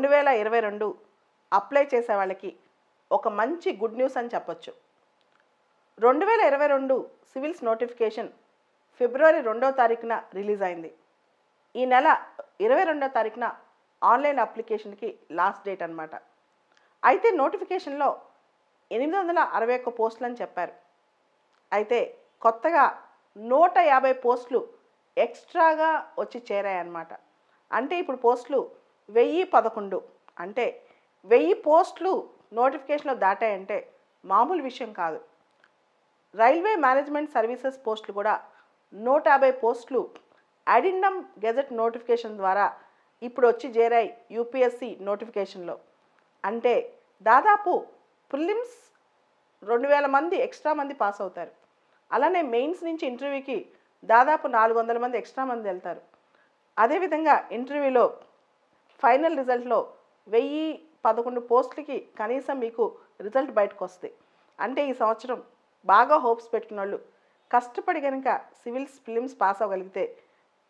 2022 apply చేసే వాళ్ళకి ఒక మంచి గుడ్ న్యూస్ అని చెప్పొచ్చు. 2022 సివిల్స్ నోటిఫికేషన్ ఫిబ్రవరి 2వ తారీఖున రిలీజ్ అయింది. ఈ నెల 22వ తారీఖున ఆన్లైన్ అప్లికేషన్కి లాస్ట్ డేట్ అనమాట. అయితే నోటిఫికేషన్లో 861 పోస్టులు అని చెప్పారు. అయితే కొత్తగా 150 పోస్టులు ఎక్స్ట్రాగా వచ్చి చేరాయన్నమాట. అంటే ఇప్పుడు పోస్టులు 1011. అంటే 1000 పోస్టులు నోటిఫికేషన్లో దాటాయంటే మామూలు విషయం కాదు. రైల్వే మేనేజ్మెంట్ సర్వీసెస్ పోస్టులు కూడా 150 పోస్టులు అడిండమ్ గెజెట్ నోటిఫికేషన్ ద్వారా ఇప్పుడు వచ్చి చేరాయి యూపీఎస్సీ నోటిఫికేషన్లో. అంటే దాదాపు ప్రిలిమ్స్ 2000 మంది ఎక్స్ట్రా మంది పాస్ అవుతారు. అలానే మెయిన్స్ నుంచి ఇంటర్వ్యూకి దాదాపు 400 మంది ఎక్స్ట్రా మంది వెళ్తారు. అదేవిధంగా ఇంటర్వ్యూలో ఫైనల్ రిజల్ట్లో 1011 పోస్టులకి కనీసం మీకు రిజల్ట్ బయటకు వస్తాయి. అంటే ఈ సంవత్సరం బాగా హోప్స్ పెట్టుకున్న వాళ్ళు కష్టపడి కనుక సివిల్స్ ప్రిలిమ్స్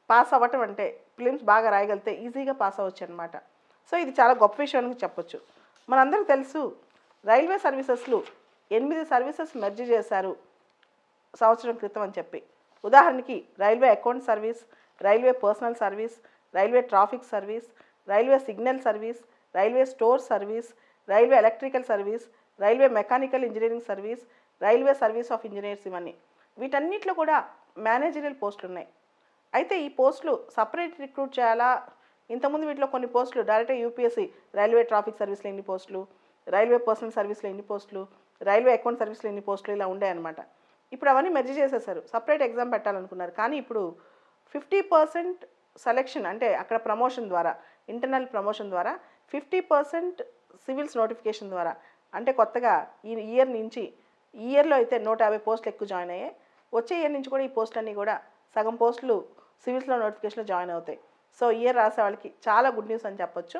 పాస్ అవ్వటం అంటే ప్రిలిమ్స్ బాగా రాయగలిగితే ఈజీగా పాస్ అవ్వచ్చు అనమాట. సో ఇది చాలా గొప్ప విషయం అని చెప్పొచ్చు. మనందరికీ తెలుసు, రైల్వే సర్వీసెస్లో 8 సర్వీసెస్ మెర్జ్ చేశారు సంవత్సరం క్రితం అని చెప్పి. ఉదాహరణకి railway account service, railway personal service, railway traffic service, railway signal service, railway store service, railway electrical service, railway mechanical engineering service, railway service of engineers, ఇవన్నీ. వీటన్నిటిలో కూడా మేనేజరియల్ పోస్టులు ఉన్నాయి. అయితే ఈ పోస్టులు సపరేట్ రిక్రూట్ చేయాలా? ఇంతకుముందు వీటిలో కొన్ని పోస్టులు డైరెక్ట్గా యూపీఎస్సీ రైల్వే ట్రాఫిక్ సర్వీస్లో ఎన్ని పోస్టులు, రైల్వే పర్సనల్ సర్వీస్లో ఎన్ని పోస్టులు, రైల్వే అకౌంట్ సర్వీస్లో ఎన్ని పోస్టులు, ఇలా ఉండేయన్నమాట. ఇప్పుడు అవన్నీ మెర్జ్ చేసేసారు. సపరేట్ ఎగ్జామ్ పెట్టాలనుకున్నారు. కానీ ఇప్పుడు 50% సెలెక్షన్, అంటే అక్కడ ప్రమోషన్ ద్వారా, ఇంటర్నల్ ప్రమోషన్ ద్వారా 50% సివిల్స్ నోటిఫికేషన్ ద్వారా, అంటే కొత్తగా ఈ ఇయర్లో అయితే 150 పోస్టులు ఎక్కువ జాయిన్ అయ్యాయి. వచ్చే ఇయర్ నుంచి కూడా ఈ పోస్టులన్నీ కూడా సగం పోస్టులు సివిల్స్లో నోటిఫికేషన్లో జాయిన్ అవుతాయి. సో ఇయర్ రాసే వాళ్ళకి చాలా గుడ్ న్యూస్ అని చెప్పొచ్చు.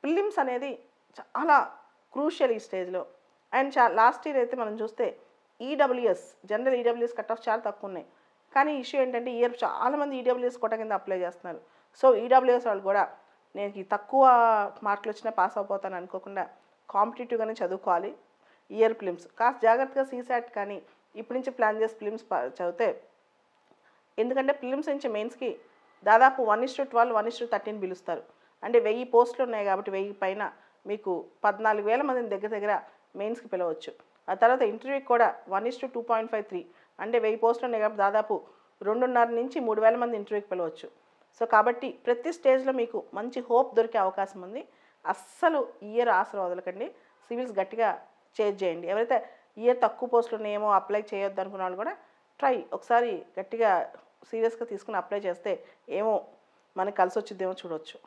ప్రిలిమ్స్ అనేది చాలా క్రూషియల్ ఈ స్టేజ్లో. అండ్ లాస్ట్ ఇయర్ అయితే మనం చూస్తే EWS, general EWS cut off చాలా తక్కువ ఉన్నాయి. కానీ ఇష్యూ ఏంటంటే ఇయర్ చాలామంది ఈడబ్ల్యూఎస్ కోట కింద అప్లై చేస్తున్నారు. సో ఈడబ్ల్యూఎస్ వాళ్ళు కూడా నేను ఈ తక్కువ మార్కులు వచ్చినా పాస్ అయిపోతాను అనుకోకుండా కాంపిటేటివ్గానే చదువుకోవాలి. ఇయర్ ప్రిలిమ్స్ కాస్త జాగ్రత్తగా సీసాట్ కానీ ఇప్పటి నుంచి ప్లాన్ చేసి ప్రిలిమ్స్ చదివితే, ఎందుకంటే ప్రిలిమ్స్ నుంచి మెయిన్స్కి దాదాపు 1:12, 1:13 పిలుస్తారు. అంటే 1000 పోస్టులు ఉన్నాయి కాబట్టి 1000 పైన మీకు 14,000 మందిని దగ్గర మెయిన్స్కి పిలవచ్చు. ఆ తర్వాత ఇంటర్వ్యూకి కూడా 1:2.53, అంటే 1000 పోస్టులు ఉన్నాయి కాబట్టి దాదాపు 2.5 నుంచి 3,000 మంది ఇంటర్వ్యూకి పిలవచ్చు. సో కాబట్టి ప్రతి స్టేజ్లో మీకు మంచి హోప్ దొరికే అవకాశం ఉంది. అస్సలు ఇయర్ ఆశలు వదలకండి. సివిల్స్ గట్టిగా చేంజ్ చేయండి. ఎవరైతే ఇయర్ తక్కువ పోస్టులు ఉన్నాయేమో అప్లై చేయొద్దు అనుకున్న వాళ్ళు కూడా ఒకసారి గట్టిగా సీరియస్గా తీసుకుని అప్లై చేస్తే ఏమో మనకి కలిసి వచ్చిద్దేమో చూడవచ్చు.